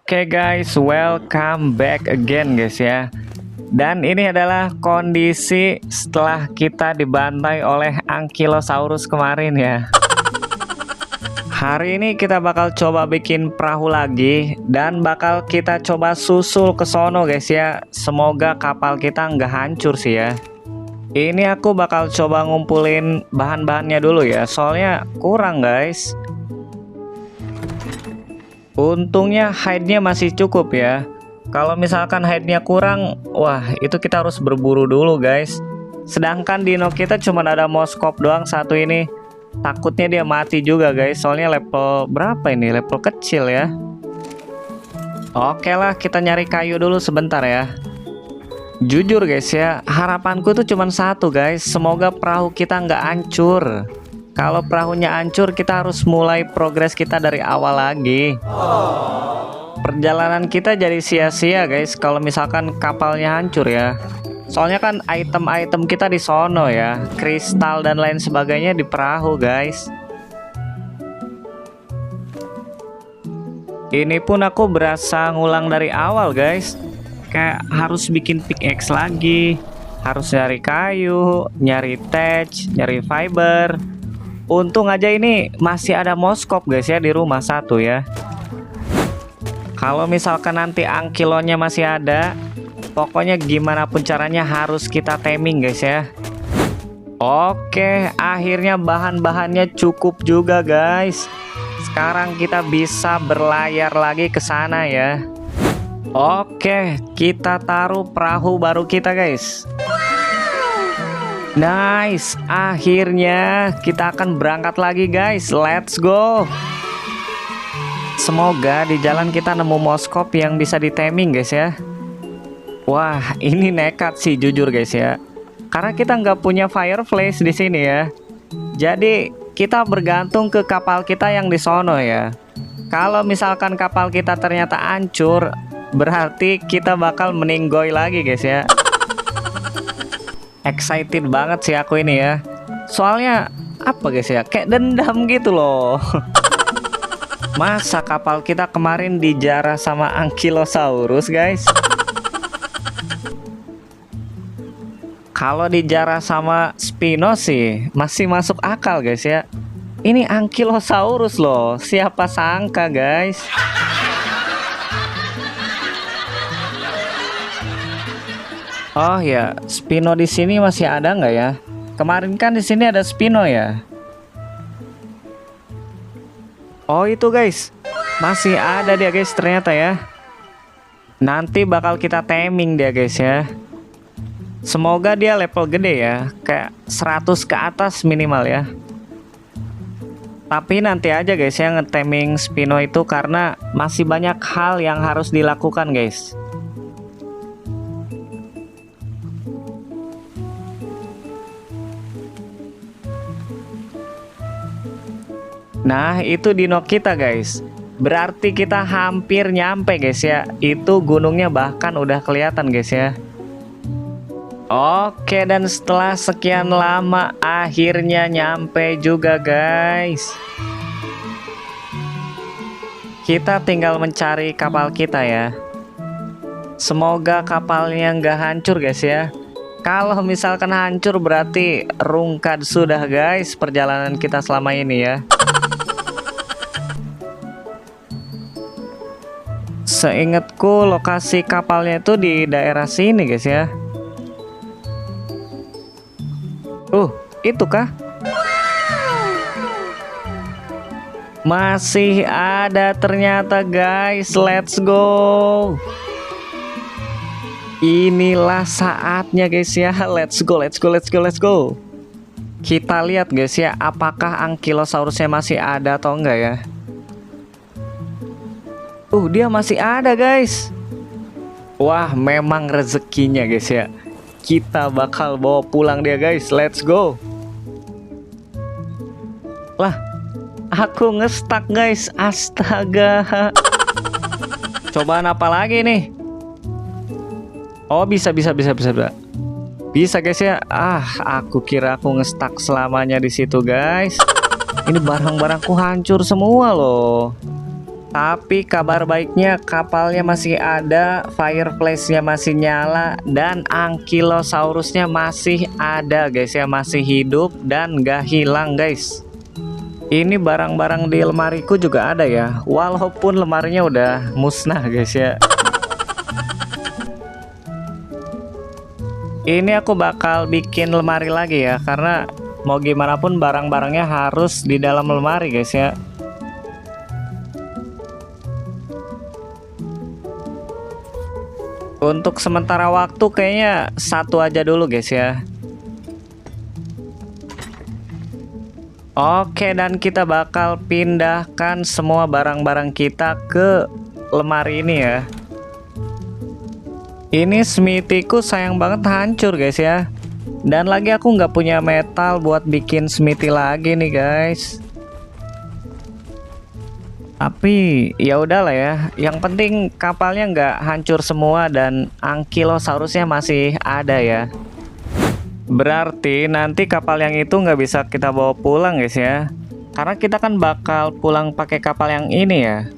Oke guys, welcome back again guys ya. Dan ini adalah kondisi setelah kita dibantai oleh Ankylosaurus kemarin ya. Hari ini kita bakal coba bikin perahu lagi dan bakal kita coba susul ke sono guys ya. Semoga kapal kita nggak hancur sih ya. Ini aku bakal coba ngumpulin bahan-bahannya dulu ya, soalnya kurang guys. Untungnya hide-nya masih cukup ya. Kalau misalkan hide-nya kurang, wah itu kita harus berburu dulu guys. Sedangkan dino kita cuma ada moskop doang satu ini. Takutnya dia mati juga guys, soalnya level berapa ini? Level kecil ya. Oke lah, kita nyari kayu dulu sebentar ya. Jujur guys ya, harapanku tuh cuma satu guys. Semoga perahu kita nggak hancur. Kalau perahunya hancur, kita harus mulai progres kita dari awal lagi. Perjalanan kita jadi sia-sia guys kalau misalkan kapalnya hancur ya. Soalnya kan item-item kita di sono ya, kristal dan lain sebagainya di perahu guys. Ini pun aku berasa ngulang dari awal guys. Kayak harus bikin pickaxe lagi, harus nyari kayu, nyari thatch, nyari fiber. Untung aja ini masih ada moskop guys ya di rumah satu ya. Kalau misalkan nanti angkilonya masih ada, pokoknya gimana pun caranya harus kita taming guys ya. Oke, akhirnya bahan-bahannya cukup juga guys. Sekarang kita bisa berlayar lagi ke sana ya. Oke, kita taruh perahu baru kita guys. Nice, akhirnya kita akan berangkat lagi guys. Let's go. Semoga di jalan kita nemu moskop yang bisa ditaming guys ya. Wah, ini nekat sih jujur guys ya. Karena kita nggak punya fireplace di sini ya. Jadi kita bergantung ke kapal kita yang di sono ya. Kalau misalkan kapal kita ternyata hancur, berarti kita bakal meninggoy lagi guys ya. Excited banget sih aku ini ya. Soalnya apa guys ya, kayak dendam gitu loh. Masa kapal kita kemarin dijarah sama Ankylosaurus guys. Kalau dijarah sama Spino sih masih masuk akal guys ya. Ini Ankylosaurus loh, siapa sangka guys. Oh ya, Spino di sini masih ada nggak ya? Kemarin kan di sini ada Spino ya. Oh itu guys, masih ada dia guys ternyata ya. Nanti bakal kita taming dia guys ya. Semoga dia level gede ya, kayak 100 ke atas minimal ya. Tapi nanti aja guys ya ngetaming Spino itu karena masih banyak hal yang harus dilakukan guys. Nah itu dino kita guys. Berarti kita hampir nyampe guys ya. Itu gunungnya bahkan udah kelihatan guys ya. Oke, dan setelah sekian lama akhirnya nyampe juga guys. Kita tinggal mencari kapal kita ya. Semoga kapalnya nggak hancur guys ya. Kalau misalkan hancur berarti rungkad sudah guys perjalanan kita selama ini ya. Seingatku lokasi kapalnya itu di daerah sini guys ya. Itu kah? Masih ada ternyata guys. Let's go. Inilah saatnya guys ya. Let's go, let's go, let's go, let's go. Kita lihat guys ya, apakah Ankylosaurusnya masih ada atau enggak ya. Dia masih ada guys. Wah, memang rezekinya guys ya. Kita bakal bawa pulang dia guys. Let's go. Lah, aku ngestak guys. Astaga. Cobaan apa lagi nih? Oh, bisa. Bisa guys ya. Aku kira aku ngestak selamanya di situ guys. Ini barang-barangku hancur semua loh. Tapi kabar baiknya kapalnya masih ada, fireplace-nya masih nyala, dan Ankylosaurusnya masih ada guys ya, masih hidup dan gak hilang guys. Ini barang-barang di lemariku juga ada ya, walaupun lemarinya udah musnah guys ya. Ini aku bakal bikin lemari lagi ya, karena mau gimana pun barang-barangnya harus di dalam lemari guys ya. Untuk sementara waktu kayaknya satu aja dulu guys ya. Oke, dan kita bakal pindahkan semua barang-barang kita ke lemari ini ya. Ini smithyku sayang banget hancur guys ya. Dan lagi aku nggak punya metal buat bikin smithy lagi nih guys. Tapi ya udahlah ya. Yang penting kapalnya nggak hancur semua dan Ankylosaurusnya masih ada ya. Berarti nanti kapal yang itu nggak bisa kita bawa pulang guys ya. Karena kita kan bakal pulang pakai kapal yang ini ya.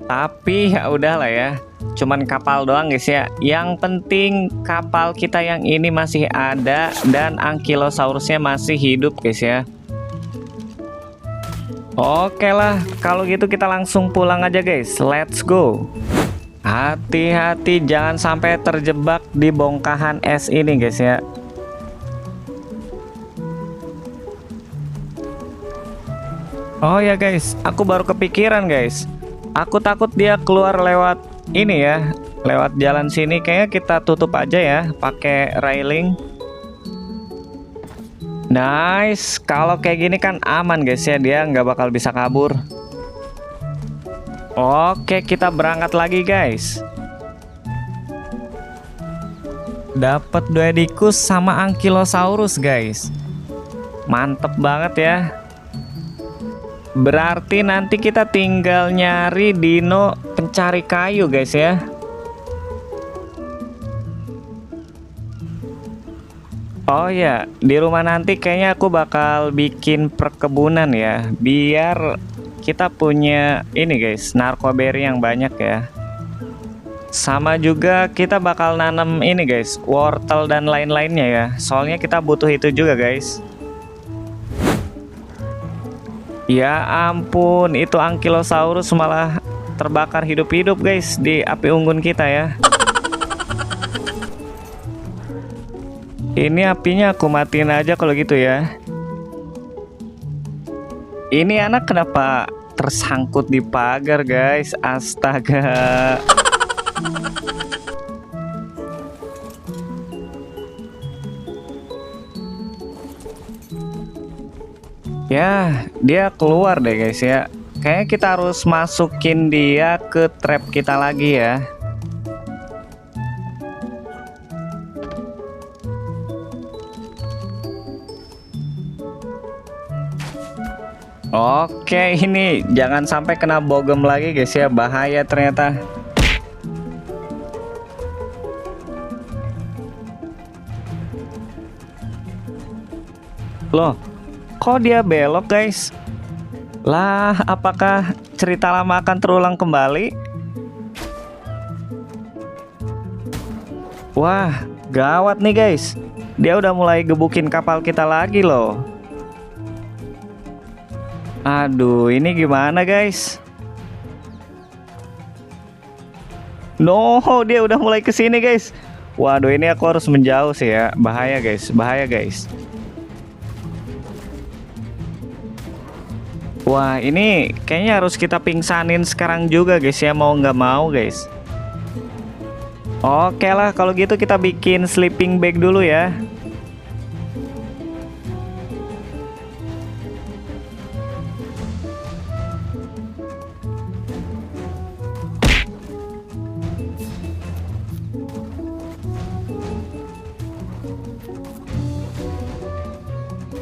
Tapi ya udahlah ya. Cuman kapal doang guys ya. Yang penting kapal kita yang ini masih ada dan Ankylosaurusnya masih hidup guys ya. Oke lah, kalau gitu kita langsung pulang aja guys. Let's go. Hati-hati jangan sampai terjebak di bongkahan es ini guys ya. Oh ya guys, aku baru kepikiran guys. Aku takut dia keluar lewat ini ya, lewat jalan sini. Kayaknya kita tutup aja ya, pakai railing. Nice, kalau kayak gini kan aman guys ya, dia nggak bakal bisa kabur. Oke, kita berangkat lagi guys. Dapat Duedicus sama Ankylosaurus guys. Mantep banget ya. Berarti nanti kita tinggal nyari dino pencari kayu guys ya. Oh ya, di rumah nanti kayaknya aku bakal bikin perkebunan ya, biar kita punya ini guys, narkoberry yang banyak ya. Sama juga kita bakal nanam ini guys, wortel dan lain-lainnya ya. Soalnya kita butuh itu juga guys. Ya ampun, itu Ankylosaurus malah terbakar hidup-hidup guys di api unggun kita ya. Ini apinya aku matiin aja kalau gitu ya. Ini anak kenapa tersangkut di pagar guys? Astaga. Ya, dia keluar deh guys ya. Kayaknya kita harus masukin dia ke trap kita lagi ya. Oke, ini jangan sampai kena bogem lagi guys ya, bahaya ternyata. Loh, kok dia belok guys? Lah, apakah cerita lama akan terulang kembali? Wah, gawat nih guys. Dia udah mulai gebukin kapal kita lagi loh. Aduh, ini gimana guys? No, dia udah mulai kesini guys. Waduh, ini aku harus menjauh sih ya. Bahaya guys, bahaya guys. Wah, ini kayaknya harus kita pingsanin sekarang juga guys ya, mau nggak mau guys. Oke lah, kalau gitu kita bikin sleeping bag dulu ya.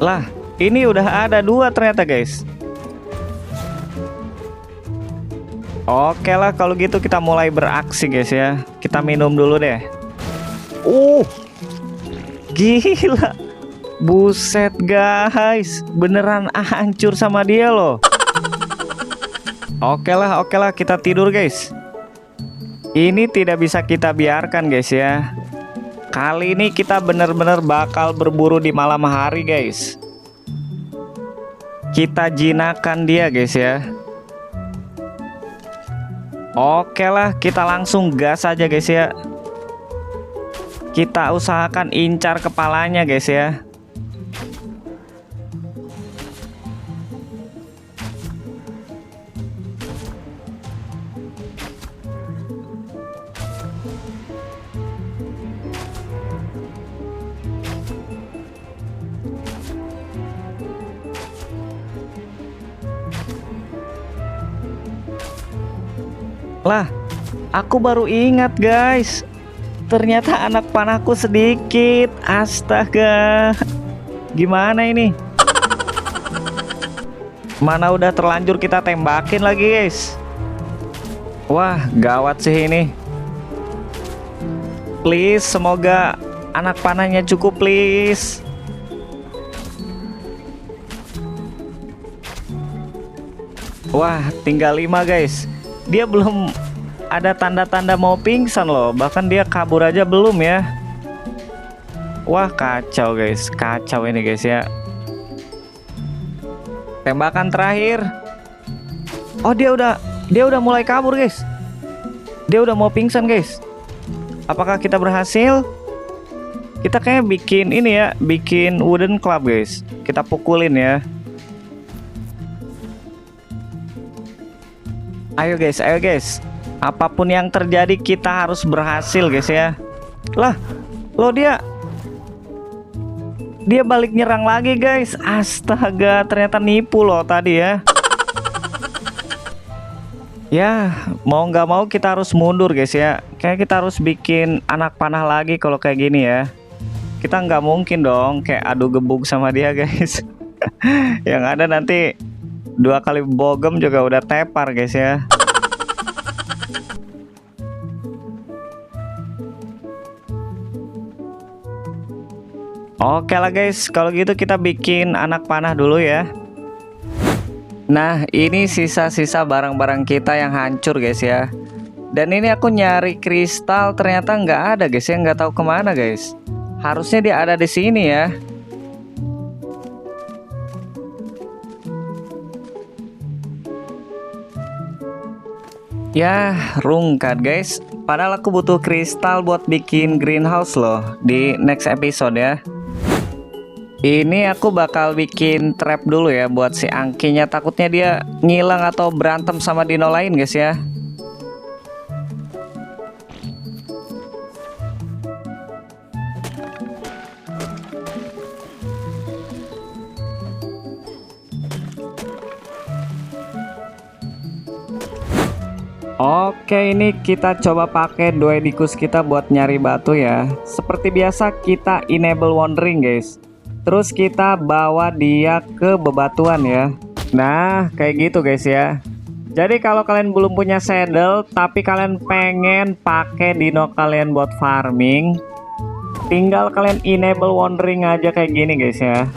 Lah, ini udah ada dua ternyata guys. Oke lah, kalau gitu kita mulai beraksi guys ya. Kita minum dulu deh. Gila. Buset guys, beneran hancur sama dia loh. Oke lah, kita tidur guys. Ini tidak bisa kita biarkan guys ya. Kali ini kita benar-benar bakal berburu di malam hari guys. Kita jinakan dia guys ya. Oke lah, kita langsung gas aja guys ya. Kita usahakan incar kepalanya guys ya. Lah, aku baru ingat guys. Ternyata anak panahku sedikit. Astaga. Gimana ini? Mana udah terlanjur kita tembakin lagi guys. Wah, gawat sih ini. Please, semoga anak panahnya cukup please. Wah, tinggal 5 guys. Dia belum ada tanda-tanda mau pingsan loh. Bahkan dia kabur aja belum ya. Wah, kacau guys. Kacau ini guys ya. Tembakan terakhir. Oh, dia udah mulai kabur guys. Dia udah mau pingsan guys. Apakah kita berhasil? Kita kayak bikin ini ya, bikin wooden club guys. Kita pukulin ya. Ayo guys. Apapun yang terjadi kita harus berhasil guys ya. Lah, lo dia balik nyerang lagi guys. Astaga, ternyata nipu loh tadi ya. Ya, mau nggak mau kita harus mundur guys ya. Kayak kita harus bikin anak panah lagi kalau kayak gini ya. Kita nggak mungkin dong kayak adu gebuk sama dia guys. Yang ada nanti 2 kali bogem juga udah tepar guys ya. Oke lah guys, kalau gitu kita bikin anak panah dulu ya. Nah, ini sisa-sisa barang-barang kita yang hancur guys ya. Dan ini aku nyari kristal ternyata nggak ada guys ya, nggak tahu kemana guys. Harusnya dia ada di sini ya. Ya, rungkat guys. Padahal aku butuh kristal buat bikin greenhouse loh di next episode ya. Ini aku bakal bikin trap dulu ya buat si angkinya. Takutnya dia ngilang atau berantem sama dino lain guys ya. Oke, ini kita coba pakai Doedicus kita buat nyari batu ya. Seperti biasa kita enable wandering guys. Terus kita bawa dia ke bebatuan ya. Nah, kayak gitu guys ya. Jadi kalau kalian belum punya saddle tapi kalian pengen pakai dino kalian buat farming, tinggal kalian enable wandering aja kayak gini guys ya.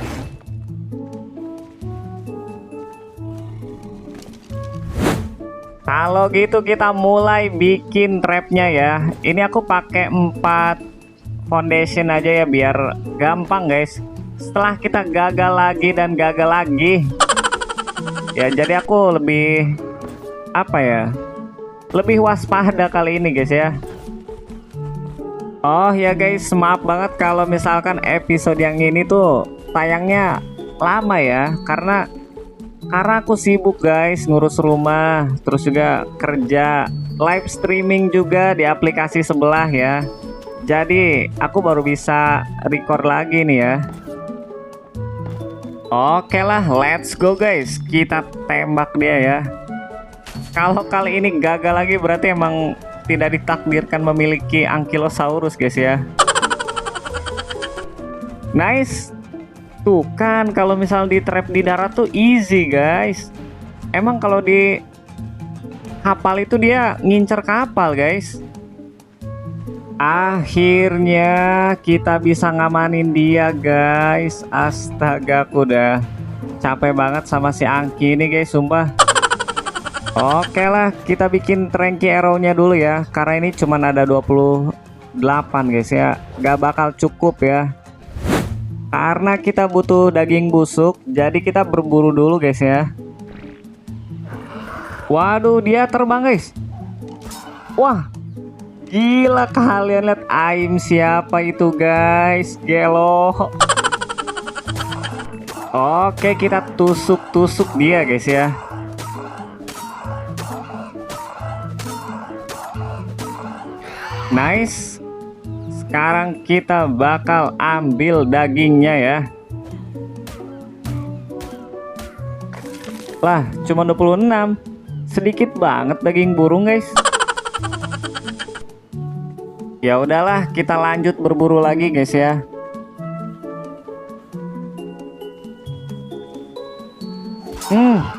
Kalau gitu kita mulai bikin trapnya ya. Ini aku pakai 4 foundation aja ya biar gampang guys. Setelah kita gagal lagi dan gagal lagi ya, jadi aku lebih apa ya, lebih waspada kali ini guys ya. Oh ya guys, maaf banget kalau misalkan episode yang ini tuh tayangnya lama ya, karena aku sibuk guys ngurus rumah, terus juga kerja, live streaming juga di aplikasi sebelah ya. Jadi aku baru bisa record lagi nih ya. Oke lah, let's go guys. Kita tembak dia ya. Kalau kali ini gagal lagi berarti emang tidak ditakdirkan memiliki Ankylosaurus guys ya. Nice. Tuh kan, kalau misal di trap di darat tuh easy guys. Emang kalau di kapal itu dia ngincer kapal guys. Akhirnya kita bisa ngamanin dia guys. Astaga, aku udah capek banget sama si Angki ini guys, sumpah. Oke lah, kita bikin Tranky Arrow-nya dulu ya. Karena ini cuman ada 28 guys ya. Gak bakal cukup ya. Karena kita butuh daging busuk, jadi kita berburu dulu guys ya. Waduh, dia terbang guys. Wah, gila, kalian lihat aim siapa itu guys. Gelo. Oke, kita tusuk-tusuk dia guys ya. Nice. Sekarang kita bakal ambil dagingnya ya. Lah, cuma 26. Sedikit banget daging burung guys. Ya udahlah, kita lanjut berburu lagi guys ya.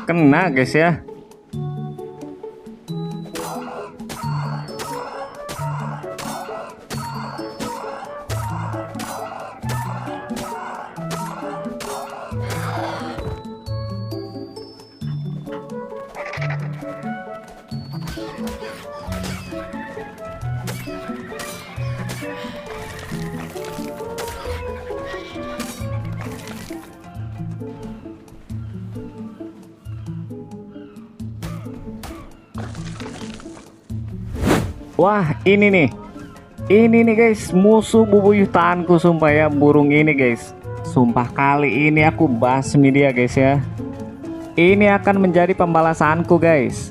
Kena guys ya. Wah, ini nih. Ini nih guys, musuh bubuyutanku sumpah ya, burung ini guys. Sumpah kali ini aku basmi dia guys ya. Ini akan menjadi pembalasanku guys.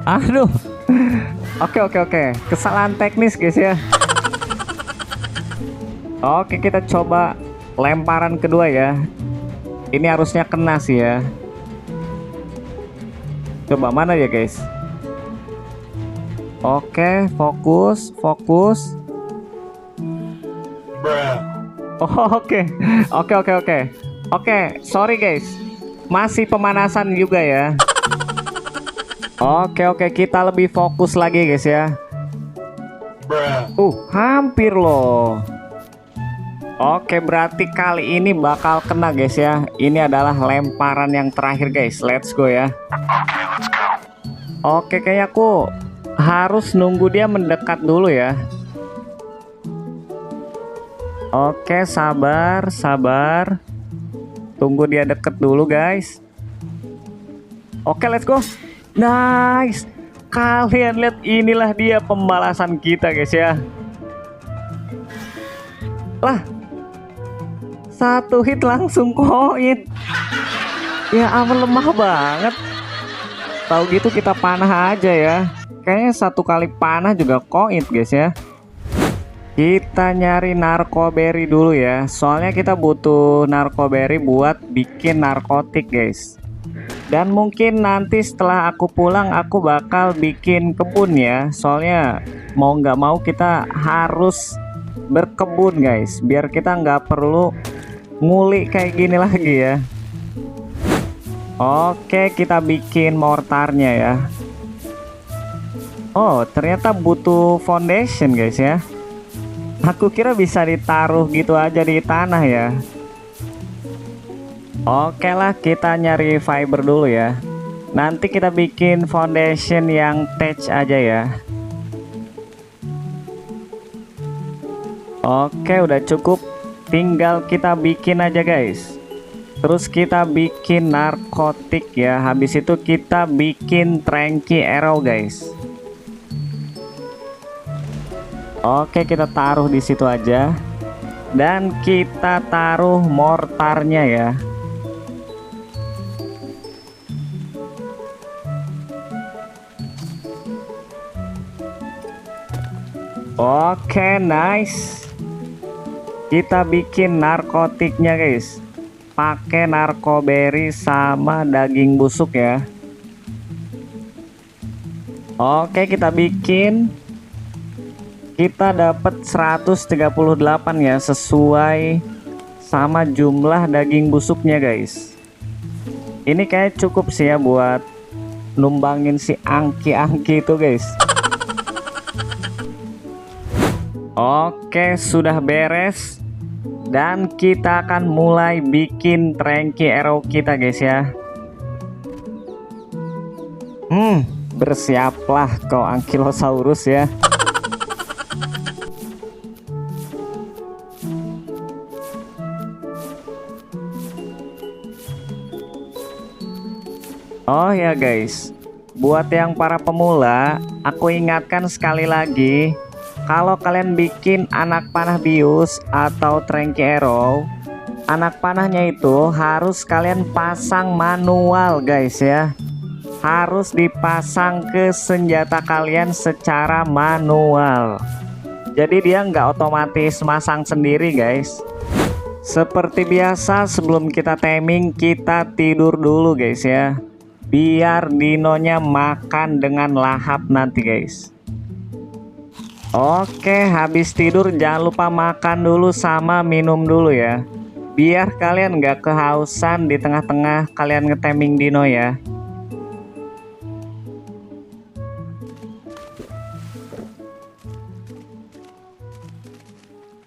Aduh. Oke. Kesalahan teknis guys ya. Oke, kita coba lemparan kedua ya. Ini harusnya kena sih ya. Coba mana ya guys. Oke, fokus. Oh, oke. Sorry guys, masih pemanasan juga ya. Oke, kita lebih fokus lagi guys ya. Hampir loh. Oke, berarti kali ini bakal kena guys ya. Ini adalah lemparan yang terakhir guys. Let's go ya. Oke, kayak aku harus nunggu dia mendekat dulu ya. Oke, sabar. Tunggu dia deket dulu guys. Oke, let's go. Nice. Kalian lihat, inilah dia pembalasan kita guys ya. Lah, satu hit langsung koin. Ya ampun, lemah banget. Tahu gitu kita panah aja ya. Kayaknya satu kali panah juga koin guys ya. Kita nyari narkoberry dulu ya. Soalnya kita butuh narkoberry buat bikin narkotik guys. Dan mungkin nanti setelah aku pulang aku bakal bikin kebun ya. Soalnya mau nggak mau kita harus berkebun guys. Biar kita nggak perlu ngulik kayak gini lagi ya. Oke, kita bikin mortarnya ya. Oh, ternyata butuh foundation guys ya. Aku kira bisa ditaruh gitu aja di tanah ya. Oke lah, kita nyari fiber dulu ya. Nanti kita bikin foundation yang thatch aja ya. Oke, udah cukup. Tinggal kita bikin aja guys. Terus kita bikin narkotik ya. Habis itu kita bikin Tranky Arrow guys. Oke, kita taruh di situ aja. Dan kita taruh mortarnya ya. Oke, nice. Kita bikin narkotiknya guys. Pakai narkoberry sama daging busuk ya. Oke, kita bikin. Kita dapat 138 ya, sesuai sama jumlah daging busuknya guys. Ini kayak cukup sih ya buat numbangin si angki-angki itu guys. Oke, sudah beres. Dan kita akan mulai bikin Tranky Arrow kita guys ya. Bersiaplah kau Ankylosaurus ya. Oh ya guys, buat yang para pemula, aku ingatkan sekali lagi, kalau kalian bikin anak panah bius atau Tranky Arrow, anak panahnya itu harus kalian pasang manual guys ya. Harus dipasang ke senjata kalian secara manual. Jadi dia nggak otomatis masang sendiri guys. Seperti biasa sebelum kita taming, kita tidur dulu guys ya, biar dinonya makan dengan lahap nanti guys. Oke, habis tidur jangan lupa makan dulu sama minum dulu ya, biar kalian nggak kehausan di tengah-tengah kalian ngetaming dino ya.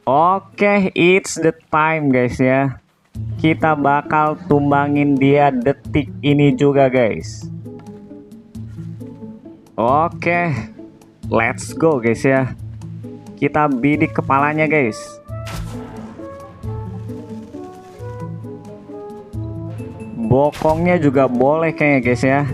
Oke, it's the time guys ya. Kita bakal tumbangin dia detik ini juga guys. Oke, let's go guys ya. Kita bidik kepalanya guys. Bokongnya juga boleh kayaknya guys ya.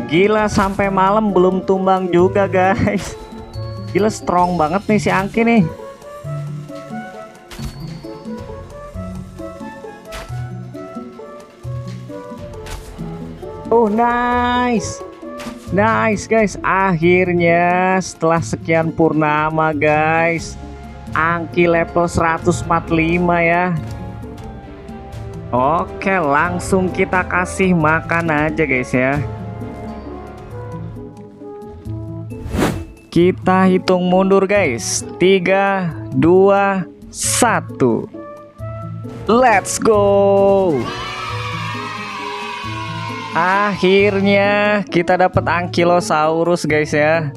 Gila, sampai malam belum tumbang juga guys. Gila, strong banget nih si Angki nih. Oh nice. Nice guys, akhirnya setelah sekian purnama guys, Angki level 145 ya. Oke, langsung kita kasih makan aja guys ya. Kita hitung mundur guys. 3, 2, 1. Let's go. Akhirnya kita dapat Ankylosaurus guys ya.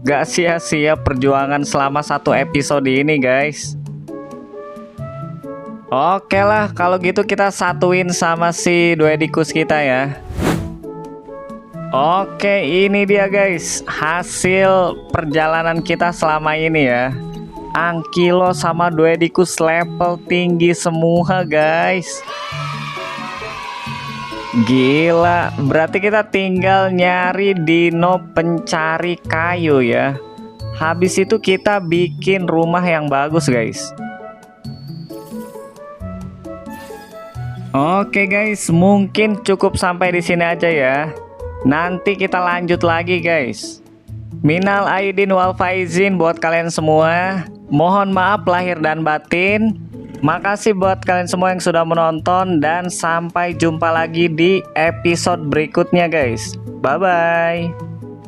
Gak sia-sia perjuangan selama 1 episode ini guys. Oke lah, kalau gitu kita satuin sama si Duedicus kita ya. Oke, ini dia guys hasil perjalanan kita selama ini ya. Ankylo sama Duedicus level tinggi semua guys. Gila, berarti kita tinggal nyari dino pencari kayu ya. Habis itu kita bikin rumah yang bagus guys. Oke guys, mungkin cukup sampai di sini aja ya. Nanti kita lanjut lagi guys. Minal aidin wal faizin buat kalian semua. Mohon maaf lahir dan batin. Makasih buat kalian semua yang sudah menonton. Dan sampai jumpa lagi di episode berikutnya guys. Bye bye.